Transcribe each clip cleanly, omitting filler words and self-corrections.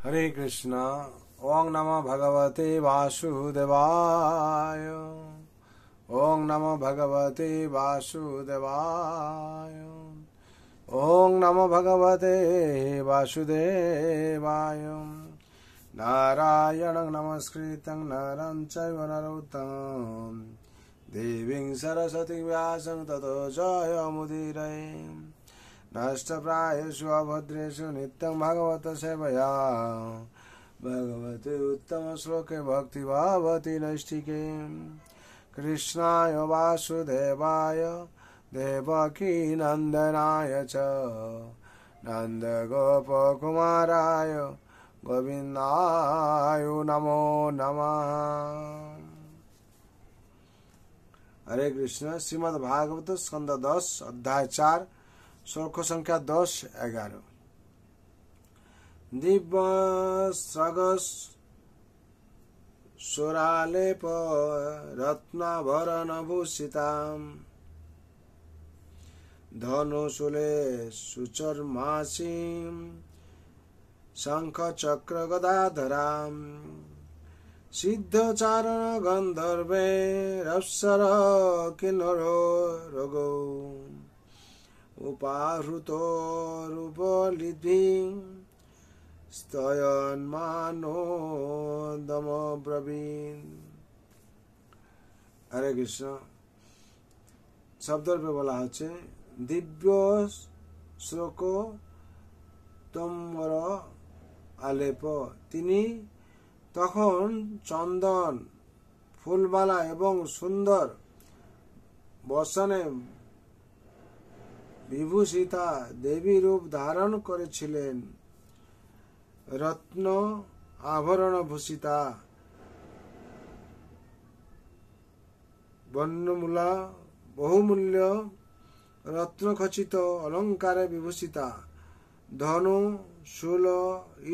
हरे कृष्णा। ओं नमो भगवते वासुदेवाय। ओं नमो भगवते वासुदेवाय। ओं नमो भगवते वासुदेवाय। नारायणं नमस्कृतं नरं चैव नरोत्तमं देवीं सरस्वतीं व्यासं ततो जयमुदीरये। नष्टप्रायेषु अभद्रेषु नित्यं भगवत सेवया भगवते उत्तम श्लोके भक्तिभावति नैष्ठिके। कृष्णाय वासुदेवाय देवकी नन्दनाय च नन्दगोपकुमाराय गोविन्दाय नमो नमः। हरे कृष्ण। श्रीमद् भागवत स्कंद 10 अध्याय 4 श्लोक संख्या 10-11। दिव्य स्रगस सुरालेप रत्नाभरण भूषितां धनुशूले सुचर्मासीं शंख चक्र गदाधरां सिद्धचारण गंधर्वे रप्सर किन्नरो रोगो उपाहृतो रूपलिद्भिः स्तयन्मानो दमब्रवीन्। हरे कृष्ण। शब्द पे बोला হচ্ছে দিব্য শ্লোক তোমর আলেপ। তিনি তখন চন্দন ফুলমালা এবং সুন্দর বসনে বিভূষিতা দেবী রূপ ধারণ করেছিলেন। রত্ন আভরণ ভূষিতা বর্ণমূলা বহুমূল্য রত্নখচিত অলঙ্কারে বিভূষিতা ধনু শূল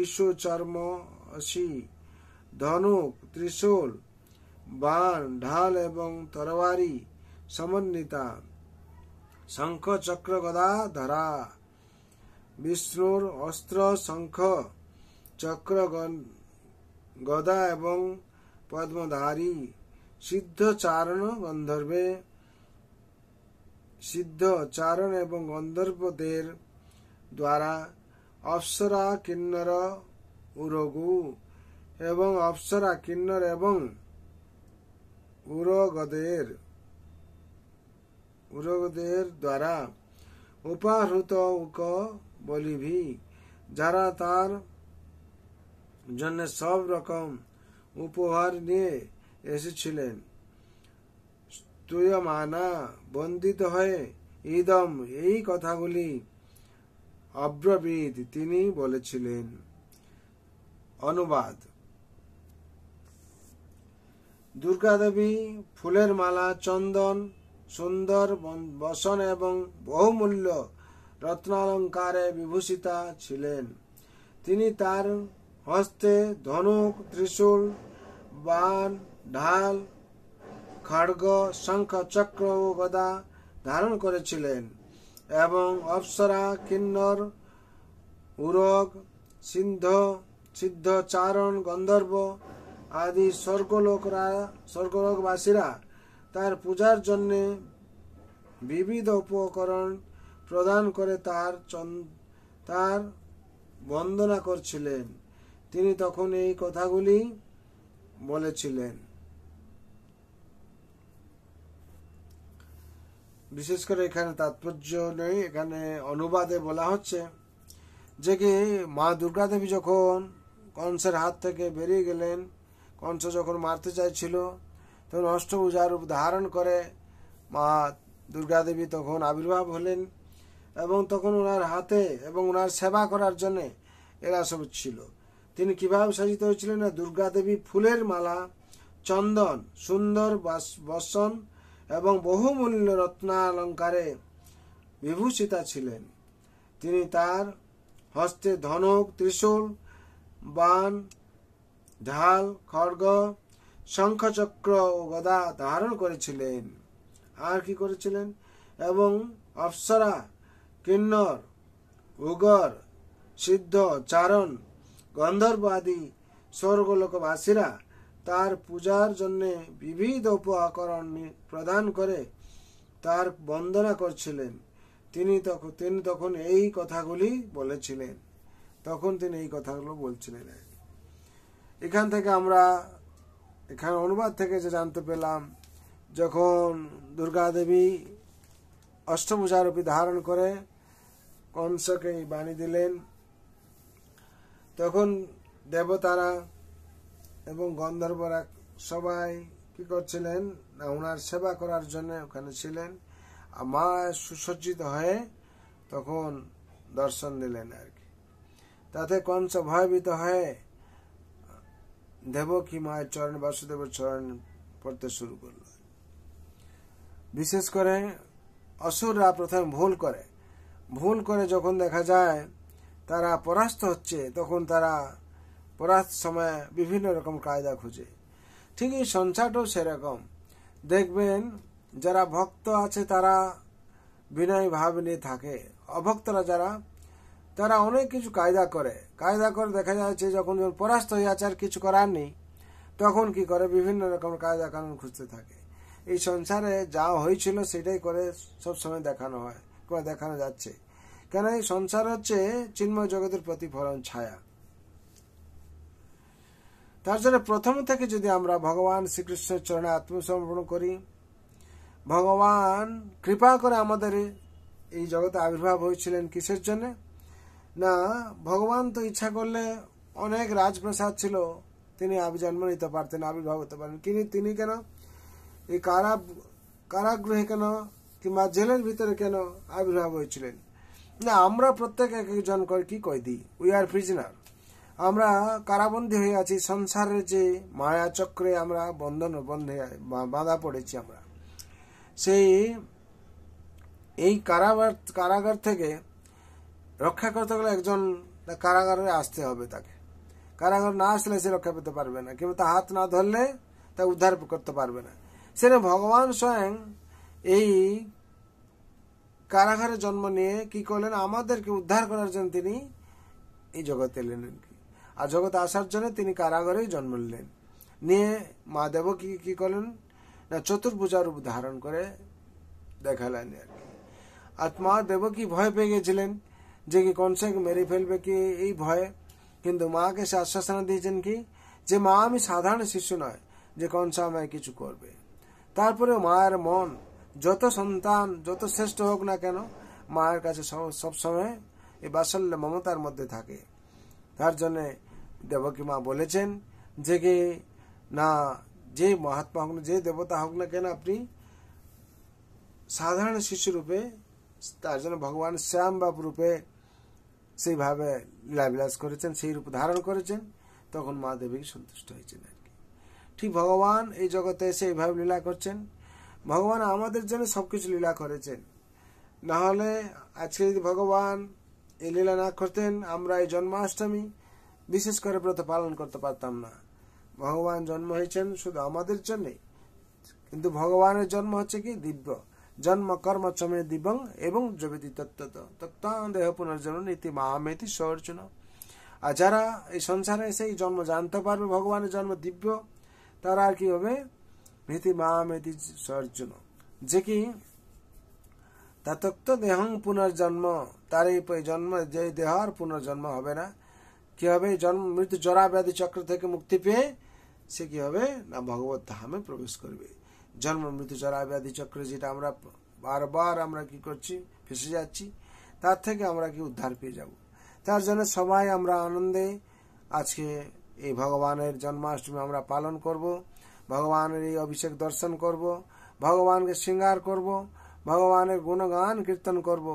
ঈশু চর্ম অসি ধনুক ত্রিশূল বাণ ঢাল এবং তরবারি সমন্বিতা শঙ্খ চক্র গদা ধরা বিষ্ণুর অস্ত্র শঙ্খ চক্র গদা এবং পদ্মধারী সিদ্ধ চারণ গন্ধর্বে সিদ্ধ চারণ এবং গন্ধর্বদের দ্বারা অপ্সরা কিন্নর উরগু এবং অপ্সরা কিন্নর এবং উরগদের দ্বারা উপাহৃত উক বলিভি যারা তার জন্য সব রকম উপহার নিয়ে এসেছিলেন। স্তুয়মানা বন্দিত হয়ে ইদম এই কথাগুলি অব্রবীত তিনি বলেছিলেন। অনুবাদ। দুর্গা দেবী ফুলের মালা চন্দন সুন্দর বসন এবং বহুমূল্য রত্নালঙ্কারে বিভূষিতা ছিলেন। তিনি তার হস্তে ধনুক ত্রিশূল বাণ ঢাল খড়গ শঙ্খ চক্র ও গদা ধারণ করেছিলেন এবং অপ্সরা কিন্নর উরগ সিদ্ধ চারণ গন্ধর্ব আদি স্বর্গলোকবাসীরা তার পূজার জন্য বিবিধ উপকরণ প্রদান করে তার বন্দনা করছিলেন। তিনি তখন এই কথাগুলি বলেছিলেন। বিশেষ করে এখানে তাৎপর্য নেই, এখানে অনুবাদে বলা হচ্ছে যে কি মা দুর্গা দেবী যখন কংসের হাত থেকে বেরিয়ে গেলেন, কংস যখন মারতে চাইছিল তখন অষ্টভুজা রূপ ধারণ করে মা দুর্গা দেবী তখন আবির্ভাব হলেন এবং তখন ওনার হাতে এবং ওনার সেবা করার জন্য এরা সব ছিল। তিনি কিভাবে সাজিত হয়েছিলেন না দুর্গা দেবী ফুলের মালা চন্দন সুন্দর বসন এবং বহুমূল্য রত্নালঙ্কারে বিভূষিতা ছিলেন। তিনি তার হস্তে ধনুক ত্রিশূল বাণ ঢাল খড়গ শঙ্খচক্র ও গদা ধারণ করেছিলেন। আর কি করেছিলেন? এবং অপ্সরা কিন্নর উগর সিদ্ধ চারণ গন্ধর্ব আদি স্বর্গলোকবাসীরা তার পূজার জন্য বিবিধ উপকরণ প্রদান করে তার বন্দনা করছিলেন। তিনি তখন এই কথাগুলি বলেছিলেন। তিনি এই কথাগুলো বলছিলেন। এখান থেকে আমরা এখানে অনুবাদ থেকে যে জানতে পেলাম, যখন দুর্গা দেবী অষ্টভুজা রূপী ধারণ করে কংসকে বাণী দিলেন, তখন দেবতারা এবং গন্ধর্বরা সবাই কি করছিলেন না, ওনার সেবা করার জন্য ওখানে ছিলেন। আর মা সুসজ্জিত হয়ে তখন দর্শন দিলেন আর কি। তাতে কংস ভয়ভীত হয়ে দেবকী মায়ের চরণ, বাসুদেবের চরণ পড়তে শুরু করল। বিশেষ করে অসুররা প্রথমে ভুল করে যখন দেখা যায় তারা পরাস্ত হচ্ছে, তখন তারা পরাস্ত সময় বিভিন্ন রকম কায়দা খুঁজে। ঠিক এই সংসারটাও সেরকম। দেখবেন যারা ভক্ত আছে তারা বিনয় ভাব নিয়ে থাকে, অভক্তরা যারা তারা অনেক কিছু কায়দা করে দেখা যাচ্ছে যখন পরাস্ত হয়ে আছে আর কিছু করার নেই, তখন কি করে বিভিন্ন রকম কায়দা কানুন খুঁজতে থাকে। এই সংসারে যা হয়েছিল সেটাই করে সবসময় দেখানো যাচ্ছে। কেন এই সংসার হচ্ছে চিন্ময় জগতের প্রতিফলন ছায়া। তার জন্য প্রথম থেকে যদি আমরা ভগবান শ্রীকৃষ্ণের চরণে আত্মসমর্পণ করি, ভগবান কৃপা করে আমাদের এই জগতে আবির্ভাব হয়েছিলেন কিসের জন্য না, ভগবান তো ইচ্ছা করলে অনেক রাজপ্রাসাদ ছিল, তিনি জন্ম নিতে পারতেন, আবির্ভাব হতে পারেন, কিন্তু তিনি কেন এই কারাগৃহে কেন কিংবা জেলের ভিতরে কেন আবির্ভাব হয়েছিলেন না? আমরা প্রত্যেক এক একজন কি কই দিই, উই আর প্রিজনার। আমরা কারাবন্দী হয়ে আছি সংসারের যে মায়া চক্রে, আমরা বাঁধা পড়েছি। আমরা এই কারাগার থেকে রক্ষা করতে গেলে একজন কারাগারে আসতে হবে। তাকে কারাগার না আসলে সে রক্ষা পেতে পারবে না, কিংবা তার হাত না ধরলে তা উদ্ধার করতে পারবে না। সেটা ভগবান স্বয়ং এই কারাগারে জন্ম নিয়ে কি করলেন, আমাদেরকে উদ্ধার করার জন্য তিনি এই জগতে এলেন। আর জগতে আসার জন্য তিনি কারাগারেই জন্ম নিলেন। নিয়ে মা দেবকী কি করলেন না, চতুর্ভুজা রূপ ধারণ করে দেখালেন আর কি। আর মা দেবকী ভয় পেয়ে গেছিলেন যে কি কংসকে মেরে ফেলবে কি, এই ভয়ে। কিন্তু মাকে সে আশ্বাসনা দিয়েছেন কি, যে মা আমি সাধারণ শিশু নয় যে কংস আমায় কিছু করবে। তারপরে মায়ের মন যত সন্তান যত শ্রেষ্ঠ হোক না কেন, মায়ের কাছে সবসময় এই বাৎসল্য মমতার মধ্যে থাকে। তার জন্য দেবকী মা বলেছেন যে কি না, যে মহাত্মা হোক না, যে দেবতা হোক না কেন, আপনি সাধারণ শিশু রূপে, তার জন্য ভগবান শ্যাম বাবু রূপে সেইভাবে লীলাবিলাস করেছেন, সেই রূপ ধারণ করেছেন। তখন মা দেবী সন্তুষ্ট হয়েছেন আর কি। ঠিক ভগবান এই জগতে এসে এইভাবে লীলা করছেন। ভগবান আমাদের জন্য সবকিছু লীলা করেছেন। না হলে আজকে যদি ভগবান এই লীলা না করতেন, আমরা এই জন্মাষ্টমী বিশেষ করে ব্রত পালন করতে পারতাম না। ভগবান জন্ম হয়েছেন শুধু আমাদের জন্যে, কিন্তু ভগবানের জন্ম হচ্ছে কি দিব্য, জন্ম কর্ম চমে দিবং এবং জবেদি তত্ত্ব দেহ পুনর্জন্ম নীতি মামেতি সর্জুন। আর যারা এই সংসারে এসে এই জন্ম জানতে পারবে, ভগবানের জন্ম দিব্য, তারা আর কি হবে নীতি মামেতি সর্জুন, যে কি তত্ত্ব দেহং পুনর্জন্ম, তার এই জন্ম, যে দেহ আর পুনর্জন্ম হবে না। কি হবে, জন্ম মৃত্যু জরা ব্যাধি চক্র থেকে মুক্তি পেয়ে সে কি হবে না, ভগবত ধামে প্রবেশ করবে। জন্ম মৃত্যু জরা ব্যাধি চক্রে যেটা আমরা বারবার আমরা কি করছি, ফেসে যাচ্ছি, তার থেকে আমরা কি উদ্ধার পেয়ে যাব। তার জন্য সবাই আমরা আনন্দে আজকে এই ভগবানের জন্মাষ্টমী আমরা পালন করব, ভগবানের এই অভিষেক দর্শন করব, ভগবানকে শৃঙ্গার করব, ভগবানের গুণগান কীর্তন করব।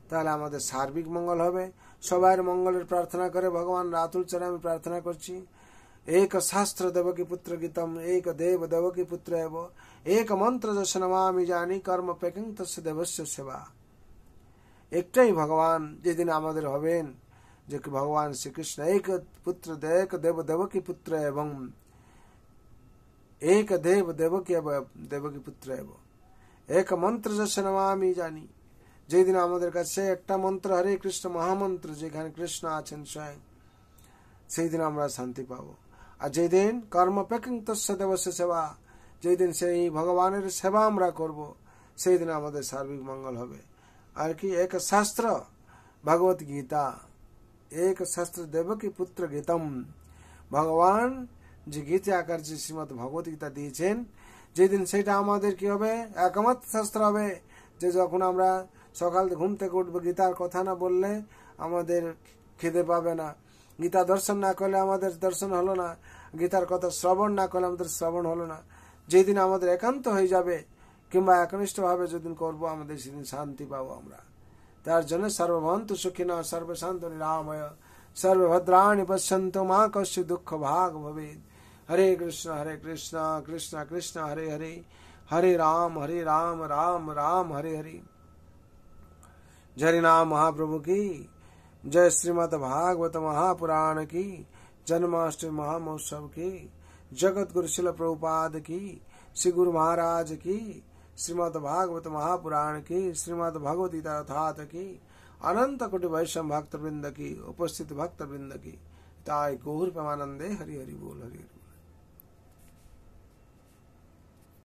তাহলে আমাদের সার্বিক মঙ্গল হবে। সবার মঙ্গলের প্রার্থনা করে ভগবান রাতুল চরণে আমি প্রার্থনা করছি। এক শাস্ত্র দেবকী পুত্র গীতম, এক দেব দেবকী পুত্র এব, এক মন্ত্র যশ নমামি জানি কর্ম পেকিং তস্য দেবস্য সেবা। একটাই ভগবান যেদিন আমাদের হবেন, যে ভগবান শ্রীকৃষ্ণ এক পুত্র, এক দেব দেবকী পুত্র এবং এক দেব দেবকী পুত্র এব, এক মন্ত্র যশ নমামি জানি। যেদিন আমাদের কাছে একটা মন্ত্র, হরে কৃষ্ণ মহামন্ত্র, যেখানে কৃষ্ণ আছেন স্বয়ং, সেই দিন আমরা শান্তি পাবো। আর যেদিন কর্মপেক্ষং তস্য দেবস্য সেবা, যেদিন সেই ভগবানের সেবা আমরা করব, সেই দিন আমাদের সার্বিক মঙ্গল হবে। আর কি, এক শাস্ত্র ভগবত গীতা, এক শাস্ত্র দেবকী পুত্র গীতম, ভগবান যে গীতা আকার যে শ্রীমদ ভগবত গীতা দিয়েছেন, যেদিন সেটা আমাদের কি হবে, একমাত্র শাস্ত্র হবে। যে যখন আমরা সকাল ঘুম থেকে উঠবো, গীতার কথা না বললে আমাদের খিদে পাবে না, গীতা দর্শন না করলে আমাদের দর্শন হলো না, গীতার কথা শ্রবণ না করলে আমাদের শ্রবণ হলো না। যেদিন আমাদের একান্ত হয়ে যাবে কিংবা একনিষ্ঠ ভাবে যেদিন করবো, আমাদের সেদিন শান্তি পাবো আমরা। তার জন্য সর্বভন্তু সুখিনঃ সর্বশান্ত নিরাময় সর্বভদ্রাণি পশ্যন্তু মা কশ্চিৎ দুঃখ ভাগ ভবেৎ। হরে কৃষ্ণ কৃষ্ণ কৃষ্ণ হরে হরে, হরে রাম রাम राम हरे हरे। जय नाम महाप्रभु की जय, श्रीमद् भागवत महापुराण की, जन्माष्टमी महामहोत्सव की, जगत गुरु शिल प्रभुपाद की, श्री गुरु महाराज की, श्रीमद् भागवत महापुराण की, श्रीमद् भगवत गीता यथार्थ की, अनंत कोटि वैष्णव भक्त वृंद की, उपस्थित भक्त वृंद की, ताय गौर प्रेमानंदे। हरि हरि बोल, हरि हरि।